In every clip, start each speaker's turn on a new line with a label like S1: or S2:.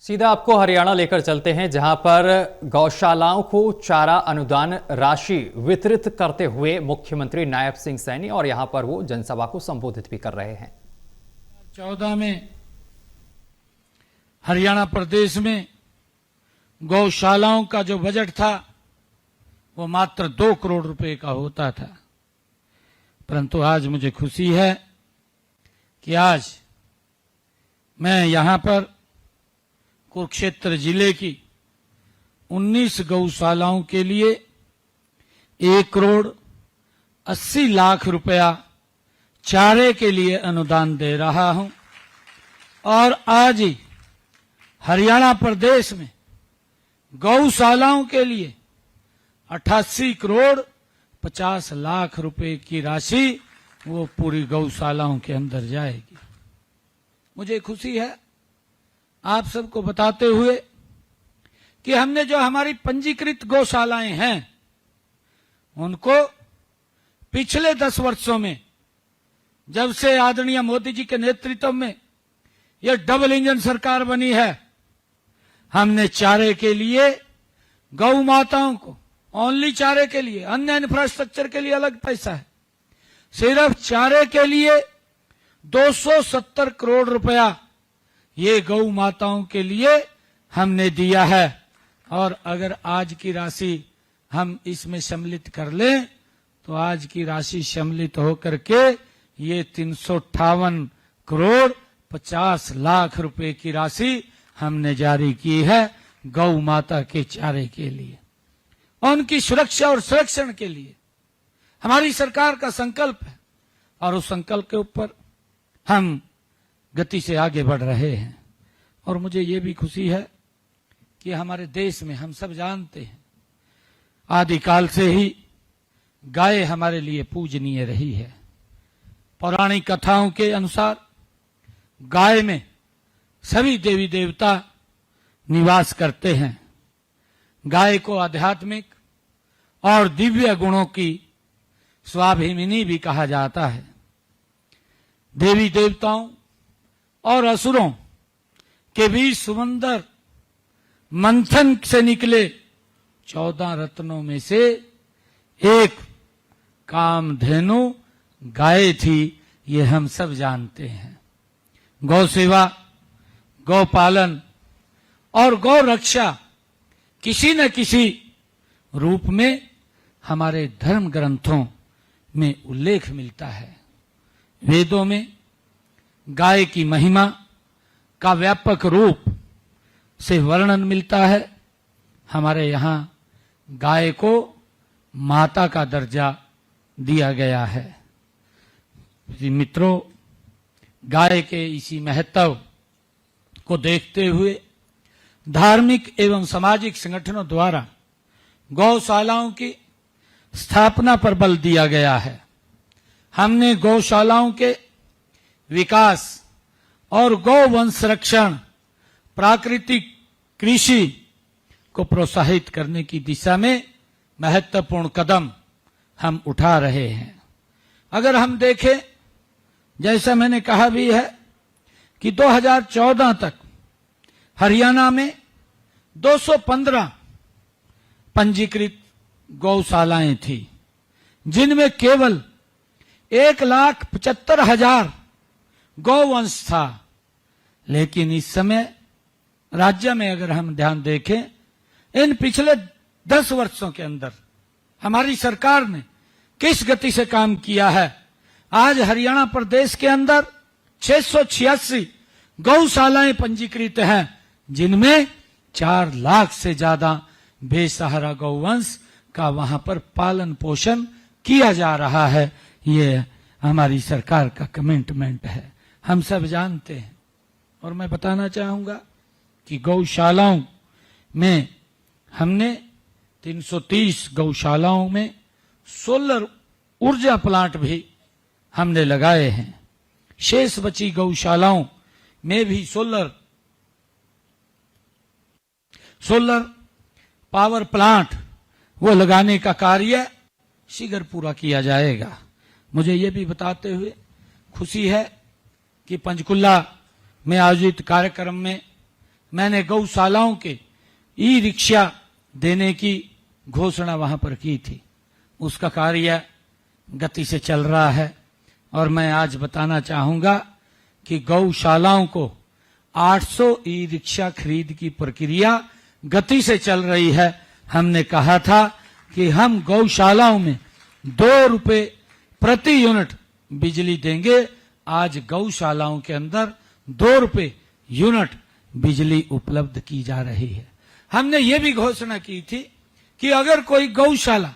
S1: सीधा आपको हरियाणा लेकर चलते हैं, जहां पर गौशालाओं को चारा अनुदान राशि वितरित करते हुए मुख्यमंत्री नायब सिंह सैनी और यहां पर वो जनसभा को संबोधित भी कर रहे हैं।
S2: 2014 में हरियाणा प्रदेश में गौशालाओं का जो बजट था वो मात्र 2 करोड़ रुपए का होता था, परंतु आज मुझे खुशी है कि आज मैं यहां पर कुरुक्षेत्र जिले की 19 गौशालाओं के लिए 1 करोड़ 80 लाख रुपया चारे के लिए अनुदान दे रहा हूं। और आज ही हरियाणा प्रदेश में गौशालाओं के लिए 88 करोड़ 50 लाख रुपए की राशि वो पूरी गौशालाओं के अंदर जाएगी। मुझे खुशी है आप सबको बताते हुए कि हमने जो हमारी पंजीकृत गौशालाएं हैं उनको पिछले 10 वर्षों में, जब से आदरणीय मोदी जी के नेतृत्व में यह डबल इंजन सरकार बनी है, हमने चारे के लिए गौ माताओं को, ओनली चारे के लिए, अन्य इंफ्रास्ट्रक्चर के लिए अलग पैसा है, सिर्फ चारे के लिए 270 करोड़ रुपया ये गौ माताओं के लिए हमने दिया है। और अगर आज की राशि हम इसमें सम्मिलित कर लें तो आज की राशि सम्मिलित होकर के ये 358 करोड़ 50 लाख रुपए की राशि हमने जारी की है गौ माता के चारे के लिए, उनकी सुरक्षा और संरक्षण के लिए हमारी सरकार का संकल्प है और उस संकल्प के ऊपर हम गति से आगे बढ़ रहे हैं। और मुझे ये भी खुशी है कि हमारे देश में, हम सब जानते हैं, आदिकाल से ही गाय हमारे लिए पूजनीय रही है। पौराणिक कथाओं के अनुसार गाय में सभी देवी देवता निवास करते हैं। गाय को आध्यात्मिक और दिव्य गुणों की स्वाभिमानी भी कहा जाता है। देवी देवताओं और असुरों के बीच सुंदर मंथन से निकले 14 रत्नों में से एक कामधेनु गाय थी, ये हम सब जानते हैं। गौ सेवा, गौ पालन और गौ रक्षा किसी न किसी रूप में हमारे धर्म ग्रंथों में उल्लेख मिलता है। वेदों में गाय की महिमा का व्यापक रूप से वर्णन मिलता है। हमारे यहाँ गाय को माता का दर्जा दिया गया है। मित्रों, गाय के इसी महत्व को देखते हुए धार्मिक एवं सामाजिक संगठनों द्वारा गौशालाओं की स्थापना पर बल दिया गया है। हमने गौशालाओं के विकास और गौवंश संरक्षण, प्राकृतिक कृषि को प्रोत्साहित करने की दिशा में महत्वपूर्ण कदम हम उठा रहे हैं। अगर हम देखें, जैसा मैंने कहा भी है कि 2014 तक हरियाणा में 215 पंजीकृत गौशालाएं थी, जिनमें केवल 1,75,000 गौवंश था। लेकिन इस समय राज्य में अगर हम ध्यान देखें, इन पिछले 10 वर्षों के अंदर हमारी सरकार ने किस गति से काम किया है। आज हरियाणा प्रदेश के अंदर 686 गौशालाएं पंजीकृत हैं, जिनमें 4 लाख से ज्यादा बेसहारा गौवंश का वहां पर पालन पोषण किया जा रहा है। ये हमारी सरकार का कमिटमेंट है, हम सब जानते हैं। और मैं बताना चाहूंगा कि गौशालाओं में हमने 330 गौशालाओं में सोलर ऊर्जा प्लांट भी हमने लगाए हैं। शेष बची गौशालाओं में भी सोलर पावर प्लांट वो लगाने का कार्य शीघ्र पूरा किया जाएगा। मुझे ये भी बताते हुए खुशी है कि पंचकुला में आयोजित कार्यक्रम में मैंने गौशालाओं के ई रिक्शा देने की घोषणा वहां पर की थी। उसका कार्य गति से चल रहा है और मैं आज बताना चाहूंगा कि गौशालाओं को 800 ई रिक्शा खरीद की प्रक्रिया गति से चल रही है। हमने कहा था कि हम गौशालाओं में 2 रुपए प्रति यूनिट बिजली देंगे। आज गौशालाओं के अंदर 2 रुपए यूनिट बिजली उपलब्ध की जा रही है। हमने ये भी घोषणा की थी कि अगर कोई गौशाला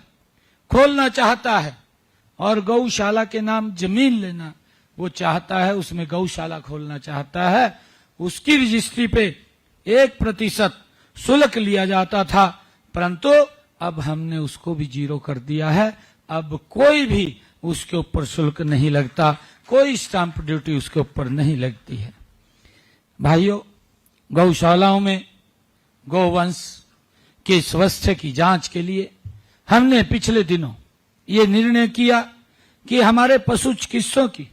S2: खोलना चाहता है और गौशाला के नाम जमीन लेना वो चाहता है, उसमें गौशाला खोलना चाहता है, उसकी रजिस्ट्री पे 1% शुल्क लिया जाता था, परंतु अब हमने उसको भी 0 कर दिया है। अब कोई भी उसके ऊपर शुल्क नहीं लगता, कोई स्टाम्प ड्यूटी उसके ऊपर नहीं लगती है। भाइयों, गौशालाओं में गोवंश के स्वास्थ्य की जांच के लिए हमने पिछले दिनों ये निर्णय किया कि हमारे पशु चिकित्सकों की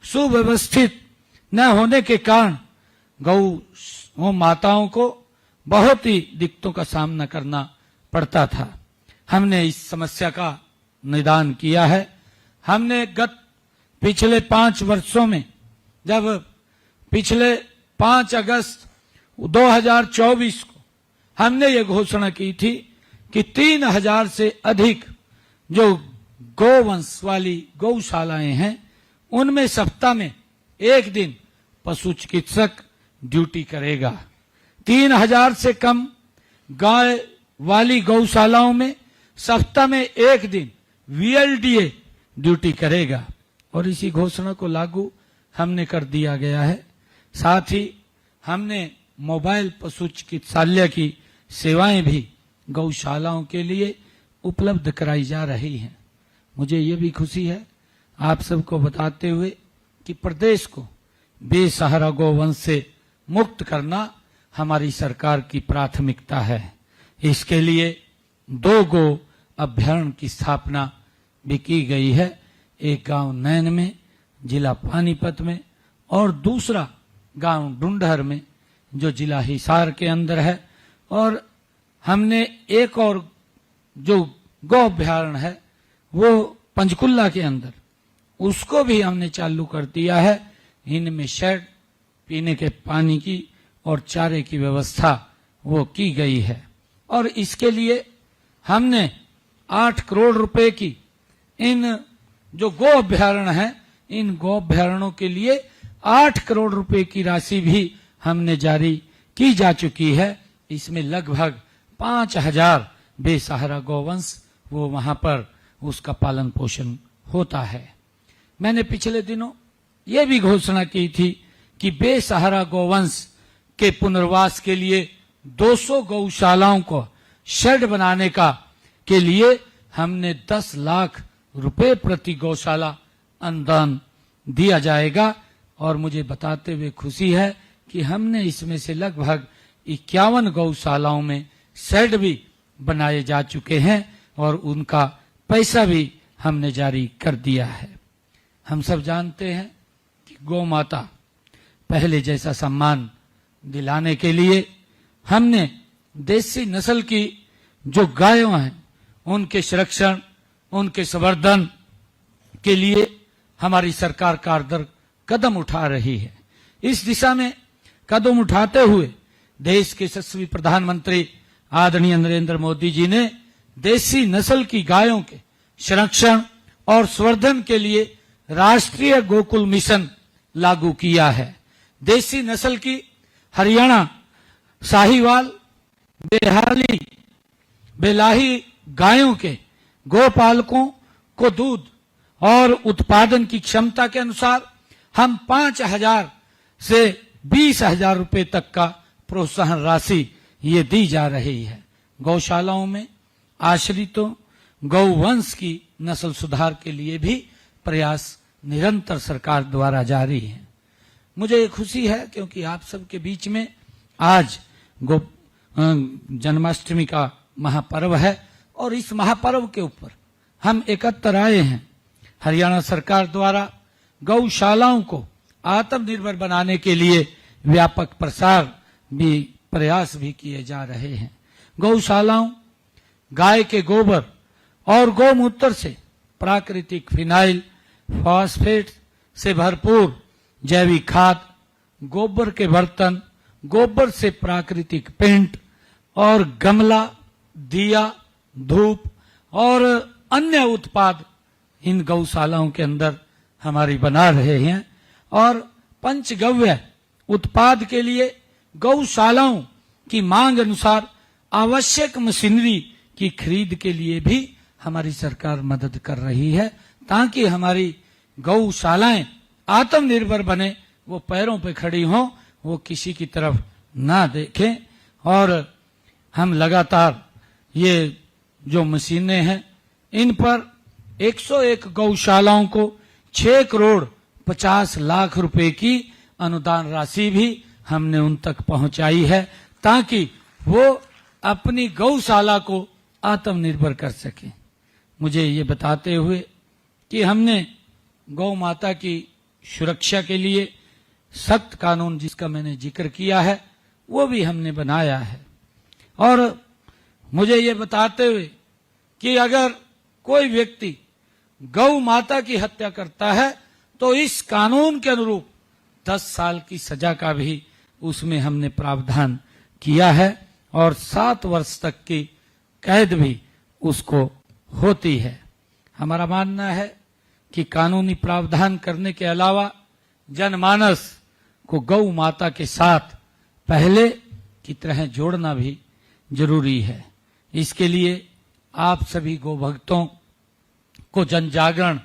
S2: सुव्यवस्थित न होने के कारण गौ माताओं को बहुत ही दिक्कतों का सामना करना पड़ता था। हमने इस समस्या का निदान किया है। हमने पिछले 5 वर्षों में, जब पिछले 5 अगस्त 2024 को हमने ये घोषणा की थी कि 3000 से अधिक जो गोवंश वाली गौशालाएं हैं उनमें सप्ताह में 1 दिन पशु चिकित्सक ड्यूटी करेगा। 3000 से कम गाय वाली गौशालाओं में सप्ताह में 1 दिन वीएलडीए ड्यूटी करेगा और इसी घोषणा को लागू हमने कर दिया गया है। साथ ही हमने मोबाइल पशु चिकित्सालय की सेवाएं भी गौशालाओं के लिए उपलब्ध कराई जा रही हैं। मुझे ये भी खुशी है आप सबको बताते हुए कि प्रदेश को बेसहारा गोवंश से मुक्त करना हमारी सरकार की प्राथमिकता है। इसके लिए 2 गो अभ्यारण्य की स्थापना भी की गई है, एक गांव नैन में जिला पानीपत में और दूसरा गांव डुंडहर में जो जिला हिसार के अंदर है। और हमने एक और जो गौ अभ्यारण्य है वो पंचकुला के अंदर, उसको भी हमने चालू कर दिया है। इनमें शेड, पीने के पानी की और चारे की व्यवस्था वो की गई है और इसके लिए हमने 8 करोड़ रुपए की इन जो गौ अभ्यारण्य हैं, इन गौ अभ्यारण्यों के लिए 8 करोड़ रुपए की राशि भी हमने जारी की जा चुकी है। इसमें लगभग 5000 बेसहारा गौवंश वो वहां पर उसका पालन पोषण होता है। मैंने पिछले दिनों ये भी घोषणा की थी कि बेसहारा गौवंश के पुनर्वास के लिए 200 गौशालाओं को शेड बनाने के लिए हमने 10 लाख रुपए प्रति गौशाला अनुदान दिया जाएगा। और मुझे बताते हुए खुशी है कि हमने इसमें से लगभग 51 गौशालाओं में शेड भी बनाए जा चुके हैं और उनका पैसा भी हमने जारी कर दिया है। हम सब जानते हैं कि गौ माता पहले जैसा सम्मान दिलाने के लिए हमने देसी नस्ल की जो गायों हैं उनके संरक्षण, उनके संवर्धन के लिए हमारी सरकार कारगर कदम उठा रही है। इस दिशा में कदम उठाते हुए देश के यशस्वी प्रधानमंत्री आदरणीय नरेंद्र मोदी जी ने देसी नस्ल की गायों के संरक्षण और संवर्धन के लिए राष्ट्रीय गोकुल मिशन लागू किया है। देसी नस्ल की हरियाणा साहिवाल, बेलाही गायों के गोपालकों को दूध और उत्पादन की क्षमता के अनुसार हम 5000 से 20,000 रुपए तक का प्रोत्साहन राशि ये दी जा रही है। गौशालाओं में आश्रितों गौवंश की नस्ल सुधार के लिए भी प्रयास निरंतर सरकार द्वारा जारी है। मुझे खुशी है क्योंकि आप सबके बीच में आज जन्माष्टमी का महापर्व है और इस महापर्व के ऊपर हम एकत्र आए हैं। हरियाणा सरकार द्वारा गौशालाओं को आत्मनिर्भर बनाने के लिए व्यापक प्रसार भी प्रयास भी किए जा रहे हैं। गौशालाओं, गाय के गोबर और गौमूत्र से प्राकृतिक फिनाइल, फॉस्फेट से भरपूर जैविक खाद, गोबर के बर्तन, गोबर से प्राकृतिक पेंट और गमला, दिया, धूप और अन्य उत्पाद इन गौशालाओं के अंदर हमारी बना रहे हैं। और पंचगव्य उत्पाद के लिए गौशालाओं की मांग अनुसार आवश्यक मशीनरी की खरीद के लिए भी हमारी सरकार मदद कर रही है, ताकि हमारी गौशालाएं आत्मनिर्भर बने, वो पैरों पे खड़ी हों, वो किसी की तरफ ना देखें। और हम लगातार ये जो मशीनें हैं, इन पर 101 गौशालाओं को 6 करोड़ 50 लाख रुपए की अनुदान राशि भी हमने उन तक पहुंचाई है, ताकि वो अपनी गौशाला को आत्मनिर्भर कर सके। मुझे ये बताते हुए कि हमने गौ माता की सुरक्षा के लिए सख्त कानून, जिसका मैंने जिक्र किया है, वो भी हमने बनाया है। और मुझे ये बताते हुए कि अगर कोई व्यक्ति गौ माता की हत्या करता है तो इस कानून के अनुरूप 10 साल की सजा का भी उसमें हमने प्रावधान किया है और 7 वर्ष तक की कैद भी उसको होती है। हमारा मानना है कि कानूनी प्रावधान करने के अलावा जनमानस को गौ माता के साथ पहले की तरह जोड़ना भी जरूरी है। इसके लिए आप सभी गौ भक्तों को जन जागरण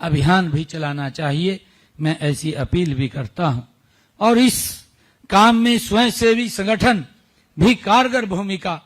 S2: अभियान भी चलाना चाहिए, मैं ऐसी अपील भी करता हूं। और इस काम में स्वयंसेवी संगठन भी कारगर भूमिका